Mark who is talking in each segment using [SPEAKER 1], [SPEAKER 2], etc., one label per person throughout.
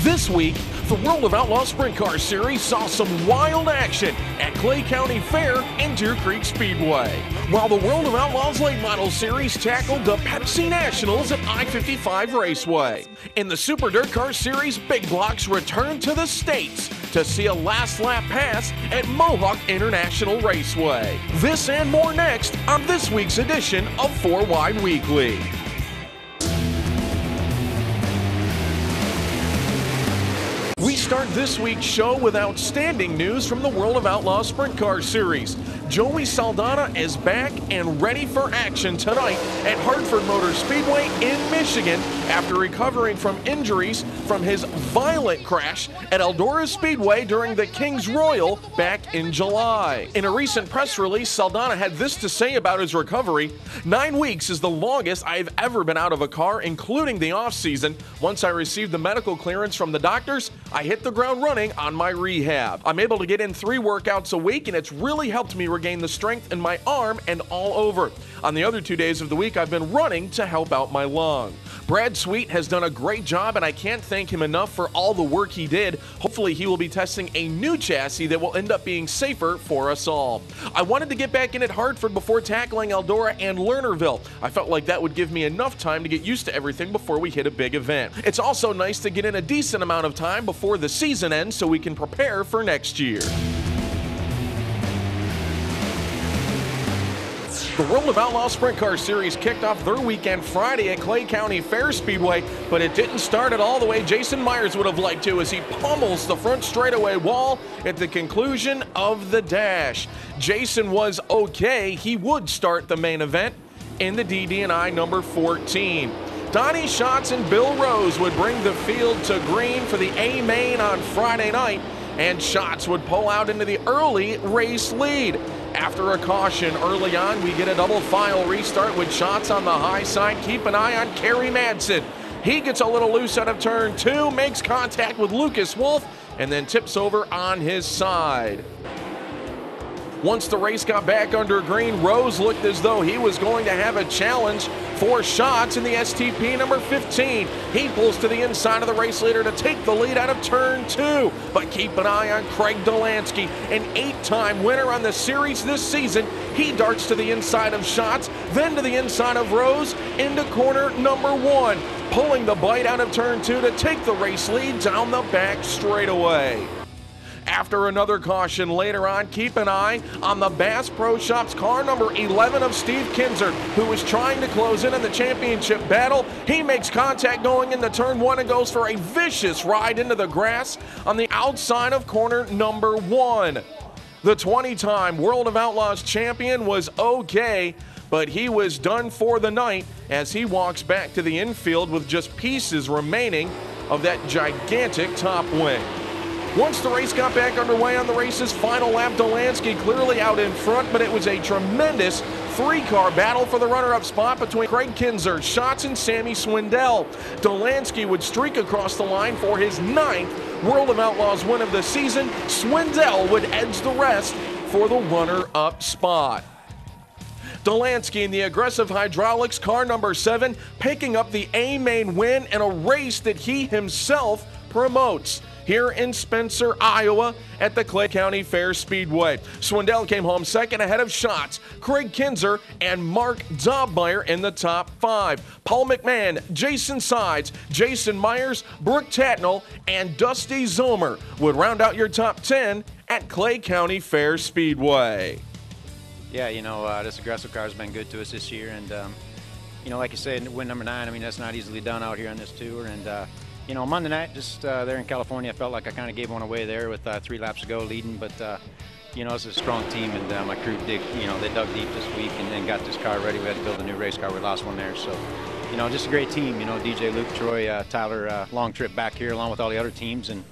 [SPEAKER 1] This week, the World of Outlaws Sprint Car Series saw some wild action at Clay County Fair and Deer Creek Speedway, while the World of Outlaws Late Model Series tackled the Pepsi Nationals at I-55 Raceway. In the Super DIRTcar Series, big blocks returned to the States to see a last lap pass at Mohawk International Raceway. This and more next on this week's edition of 4 Wide Weekly. We start this week's show with outstanding news from the World of Outlaws Sprint Car Series. Joey Saldana is back and ready for action tonight at Hartford Motor Speedway in Michigan after recovering from injuries from his violent crash at Eldora Speedway during the Kings Royal back in July. In a recent press release, Saldana had this to say about his recovery: 9 weeks is the longest I've ever been out of a car, including the off-season. Once I received the medical clearance from the doctors, I hit the ground running on my rehab. I'm able to get in 3 workouts a week, and it's really helped me regain the strength in my arm and all over. On the other 2 days of the week, I've been running to help out my lung. Brad Sweet has done a great job, and I can't thank him enough for all the work he did. Hopefully he will be testing a new chassis that will end up being safer for us all. I wanted to get back in at Hartford before tackling Eldora and Lernerville. I felt like that would give me enough time to get used to everything before we hit a big event. It's also nice to get in a decent amount of time before the season ends so we can prepare for next year. The World of Outlaws Sprint Car Series kicked off their weekend Friday at Clay County Fair Speedway, but it didn't start at all the way Jason Myers would have liked to as he pummels the front straightaway wall at the conclusion of the dash. Jason was okay. He would start the main event in the DD&I number 14. Donnie Schatz and Bill Rose would bring the field to green for the A main on Friday night, and Schatz would pull out into the early race lead. After a caution early on, we get a double file restart with Schatz on the high side. Keep an eye on Kerry Madsen. He gets a little loose out of turn 2, makes contact with Lucas Wolf, and then tips over on his side. Once the race got back under green, Rose looked as though he was going to have a challenge for Schatz in the STP number 15. He pulls to the inside of the race leader to take the lead out of turn 2. But keep an eye on Craig Delansky, an 8-time winner on the series this season. He darts to the inside of Schatz, then to the inside of Rose, into corner number 1, pulling the bite out of turn 2 to take the race lead down the back straightaway. After another caution later on, keep an eye on the Bass Pro Shops car number 11 of Steve Kinzer, who was trying to close in the championship battle. He makes contact going into turn 1 and goes for a vicious ride into the grass on the outside of corner number 1. The 20-time World of Outlaws champion was okay, but he was done for the night as he walks back to the infield with just pieces remaining of that gigantic top wing. Once the race got back underway on the race's final lap, Delansky clearly out in front, but it was a tremendous 3-car battle for the runner-up spot between Craig Kinzer, Schatz, and Sammy Swindell. Delansky would streak across the line for his 9th World of Outlaws win of the season. Swindell would edge the rest for the runner-up spot. Delansky in the aggressive hydraulics car number 7, picking up the A-main win in a race that he himself promotes here in Spencer, Iowa at the Clay County Fair Speedway. Swindell came home second ahead of Schatz, Craig Kinzer, and Mark Dobmeyer in the top 5. Paul McMahon, Jason Sides, Jason Myers, Brooke Tatnell, and Dusty Zomer would round out your top 10 at Clay County Fair Speedway.
[SPEAKER 2] Yeah, this aggressive car has been good to us this year, and like you said, win number 9, I mean, that's not easily done out here on this tour. And Monday night, just there in California, I felt like I kind of gave one away there with 3 laps to go leading, but it's a strong team, and my crew they dug deep this week and then got this car ready. We had to build a new race car. We lost one there, so just a great team. DJ, Luke, Troy, Tyler, long trip back here along with all the other teams, and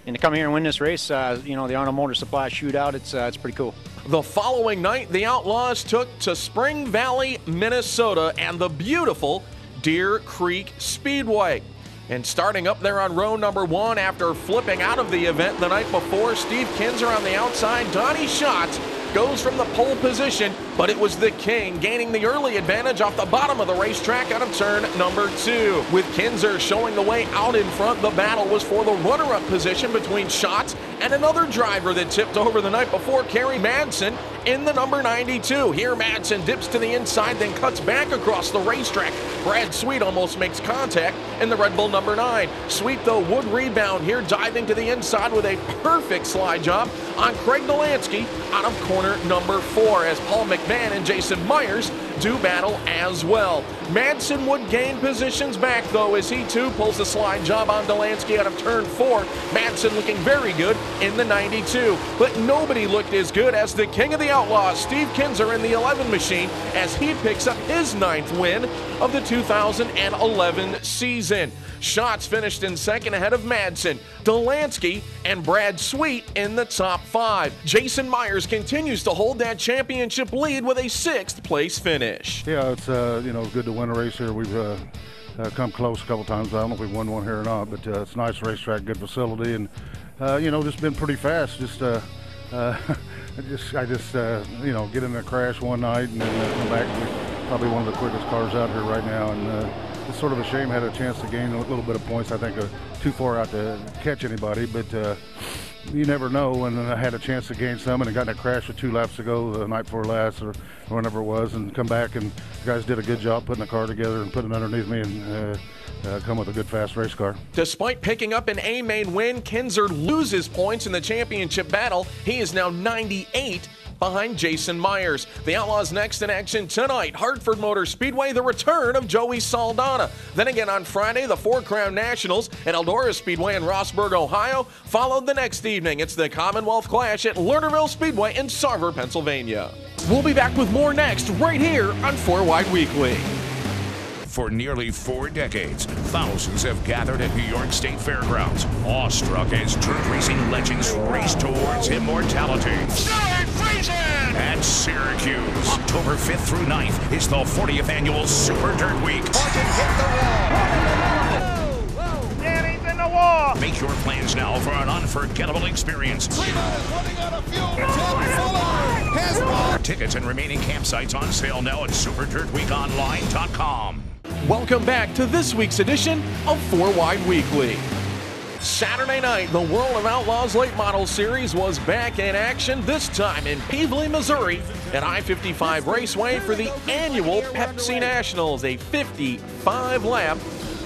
[SPEAKER 2] to come here and win this race, the Arnold Motor Supply shootout, it's pretty cool.
[SPEAKER 1] The following night, the Outlaws took to Spring Valley, Minnesota, and the beautiful Deer Creek Speedway. And starting up there on row number 1 after flipping out of the event the night before, Steve Kinzer on the outside. Donnie Schatz goes from the pole position but it was the King gaining the early advantage off the bottom of the racetrack out of turn number 2. With Kinzer showing the way out in front, the battle was for the runner-up position between Schatz and another driver that tipped over the night before, Kerry Madsen, in the number 92. Here Madsen dips to the inside, then cuts back across the racetrack. Brad Sweet almost makes contact in the Red Bull number 9. Sweet, though, would rebound here, diving to the inside with a perfect slide job on Craig Delansky out of corner number 4, as Paul McMahon and Jason Myers do battle as well. Madsen would gain positions back, though, as he too pulls the slide job on Delansky out of turn 4. Madsen looking very good in the 92, but nobody looked as good as the king of the Outlaws, Steve Kinzer, in the 11 machine, as he picks up his 9th win of the 2011 season. Schatz finished in second ahead of Madsen, Delansky, and Brad Sweet in the top 5. Jason Myers continues to hold that championship lead with a 6th place finish.
[SPEAKER 3] Yeah, it's good to win a race here. We've come close a couple times. I don't know if we won one here or not, but it's a nice racetrack, good facility, and just been pretty fast. I just get in a crash one night and then come back. Probably one of the quickest cars out here right now, and it's sort of a shame. Had a chance to gain a little bit of points. I think too far out to catch anybody, but you never know. And I had a chance to gain some, and I got in a crash 2 laps ago, the night before last, or whenever it was, and come back, and the guys did a good job putting the car together and putting it underneath me, and come with a good fast race car.
[SPEAKER 1] Despite picking up an A-main win, Kinzer loses points in the championship battle. He is now 98 behind Jason Myers. The Outlaws next in action tonight, Hartford Motor Speedway, the return of Joey Saldana. Then again on Friday, the Four Crown Nationals at Eldora Speedway in Rossburg, Ohio. Followed the next evening, it's the Commonwealth Clash at Lernerville Speedway in Sarver, Pennsylvania. We'll be back with more next, right here on 4 Wide Weekly.
[SPEAKER 4] For nearly 4 decades, thousands have gathered at New York State Fairgrounds, awestruck as dirt racing legends race towards immortality. At Syracuse, October 5th through 9th is the 40th annual Super Dirt Week.
[SPEAKER 5] Danny's in the wall.
[SPEAKER 4] Make your plans now for an unforgettable experience. Tickets and remaining campsites on sale now at SuperDirtWeekOnline.com.
[SPEAKER 1] Welcome back to this week's edition of 4 Wide Weekly. Saturday night, the World of Outlaws Late Model Series was back in action, this time in Pevely, Missouri, at I-55 Raceway for the annual Pepsi Nationals, a 55-lap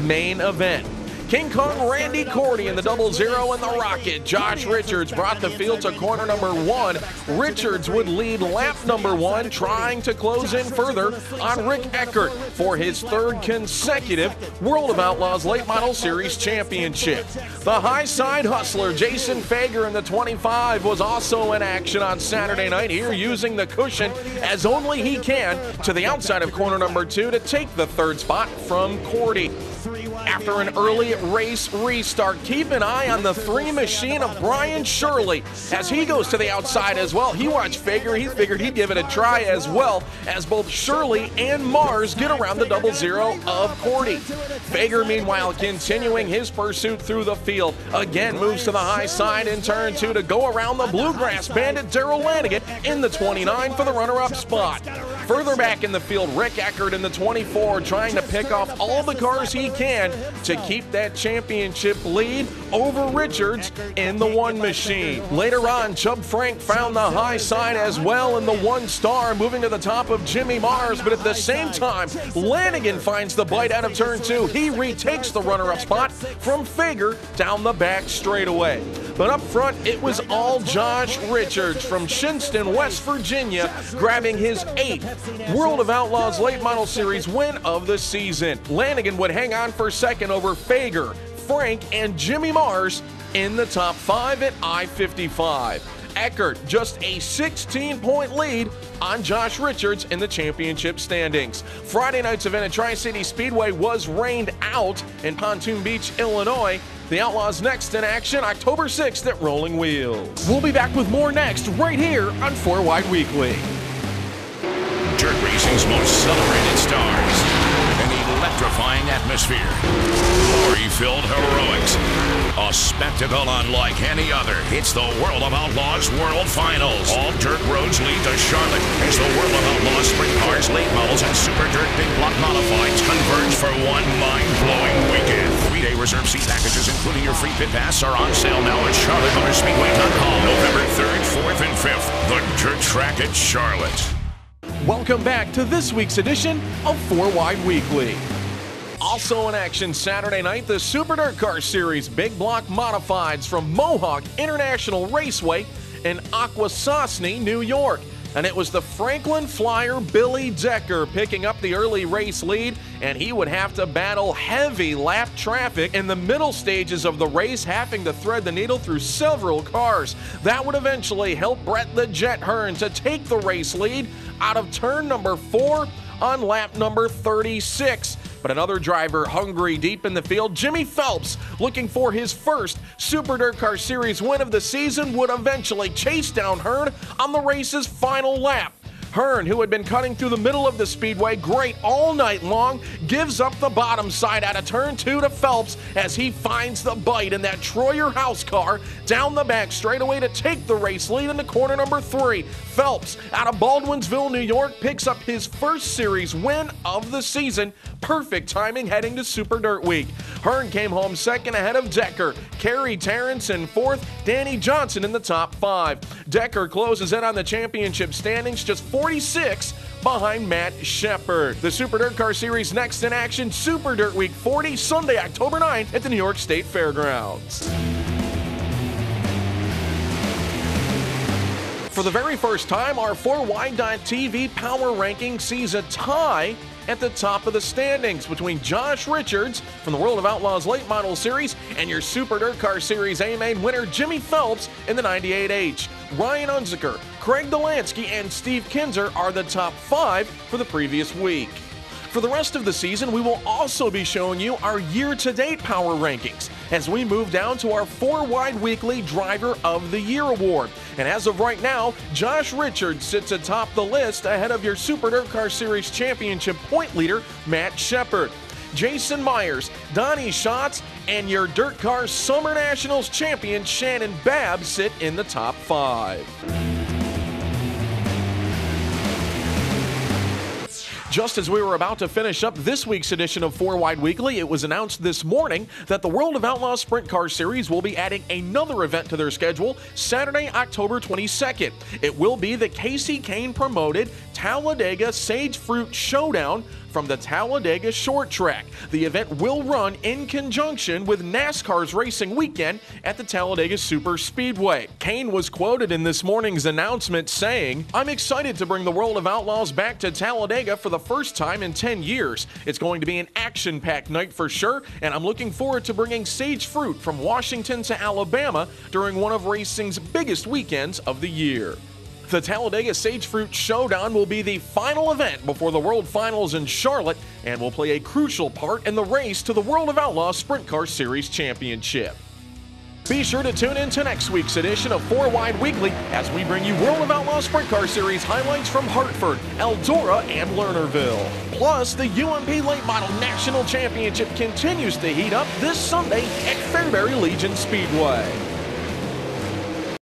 [SPEAKER 1] main event. King Kong Randy Cordy in the 00 and the Rocket. Josh Richards brought the field to corner number 1. Richards would lead lap number 1, trying to close in further on Rick Eckert for his 3rd consecutive World of Outlaws Late Model Series championship. The high side hustler Jason Fager in the 25 was also in action on Saturday night, here using the cushion as only he can to the outside of corner number 2 to take the 3rd spot from Cordy. After an early race restart, keep an eye on the 3 machine of Brian Shirley as he goes to the outside as well. He watched Fager. He figured he'd give it a try as well, as both Shirley and Mars get around the 00 of Cordy. Fager, meanwhile, continuing his pursuit through the field. Again, moves to the high side in turn 2 to go around the Bluegrass Bandit Daryl Lanigan in the 29 for the runner-up spot. Further back in the field, Rick Eckert in the 24 trying to pick off all the cars he can to keep that championship lead over Richards in the 1 machine. Later on, Chubb Frank found the high side as well in the 1 star, moving to the top of Jimmy Mars, but at the same time, Lanigan finds the bite out of turn 2. He retakes the runner-up spot from Fager down the back straightaway. But up front, it was all Josh Richards from Shinston, West Virginia, grabbing his 8th World of Outlaws Late Model Series win of the season. Lanigan would hang on for 2nd over Fager, Frank, and Jimmy Mars in the top 5 at I-55. Eckert just a 16-point lead on Josh Richards in the championship standings. Friday night's event at Tri-City Speedway was rained out in Pontoon Beach, Illinois. The Outlaws next in action October 6th at Rolling Wheels. We'll be back with more next, right here on 4 Wide Weekly.
[SPEAKER 4] Dirt racing's most celebrated stars. An electrifying atmosphere. Glory-filled heroics. A A spectacle unlike any other. It's the World of Outlaws World Finals. All dirt roads lead to Charlotte as the World of Outlaws sprint cars, late models, and super dirt big block modifieds converge for one mind-blowing weekend. 3-day reserve seat packages, including your free pit pass, are on sale now at CharlotteMotorspeedway.com. November 3rd, 4th, and 5th. The Dirt Track at Charlotte.
[SPEAKER 1] Welcome back to this week's edition of 4 Wide Weekly. Also in action Saturday night, the Super DIRTcar Series Big Block Modifieds from Mohawk International Raceway in Akwesasne, New York. And it was the Franklin Flyer Billy Decker picking up the early race lead, and he would have to battle heavy lap traffic in the middle stages of the race, having to thread the needle through several cars. That would eventually help Brett the Jet Hearn to take the race lead out of turn number 4 on lap number 36. But another driver hungry deep in the field, Jimmy Phelps, looking for his first Super DIRTcar Series win of the season, would eventually chase down Hearn on the race's final lap. Hearn, who had been cutting through the middle of the speedway great all night long, gives up the bottom side out of turn 2 to Phelps as he finds the bite in that Troyer house car down the back straightaway to take the race lead into corner number 3. Phelps, out of Baldwinsville, New York, picks up his first series win of the season. Perfect timing heading to Super Dirt Week. Hearn came home second ahead of Decker, Kerry Terrence in 4th, Danny Johnson in the top 5. Decker closes in on the championship standings, just 46 behind Matt Shepard. The Super DIRTcar Series next in action, Super Dirt Week 40, Sunday, October 9th at the New York State Fairgrounds. For the very first time, our 4Wide.TV Power Ranking sees a tie at the top of the standings between Josh Richards from the World of Outlaws Late Model Series and your Super DIRTcar Series A-Main winner Jimmy Phelps in the 98H. Ryan Unziker, Craig Delansky, and Steve Kinzer are the top 5 for the previous week. For the rest of the season, we will also be showing you our year-to-date power rankings as we move down to our 4Wide Weekly Driver of the Year award. And as of right now, Josh Richards sits atop the list ahead of your Super DIRTcar Series Championship point leader, Matt Shepard. Jason Myers, Donnie Schatz, and your DIRTcar Summer Nationals champion, Shannon Babb, sit in the top 5. Just as we were about to finish up this week's edition of 4Wide Weekly, it was announced this morning that the World of Outlaws Sprint Car Series will be adding another event to their schedule Saturday, October 22nd. It will be the Casey Kane promoted Talladega Sage Fruit Showdown from the Talladega Short Track. The event will run in conjunction with NASCAR's racing weekend at the Talladega Super Speedway. Kane was quoted in this morning's announcement saying, "I'm excited to bring the World of Outlaws back to Talladega for the first time in 10 years. It's going to be an action-packed night for sure, and I'm looking forward to bringing Sage Fruit from Washington to Alabama during one of racing's biggest weekends of the year." The Talladega Sage Fruit Showdown will be the final event before the World Finals in Charlotte and will play a crucial part in the race to the World of Outlaws Sprint Car Series Championship. Be sure to tune in to next week's edition of 4Wide Weekly as we bring you World of Outlaws Sprint Car Series highlights from Hartford, Eldora, and Lernerville. Plus, the UMP Late Model National Championship continues to heat up this Sunday at Fairbury Legion Speedway.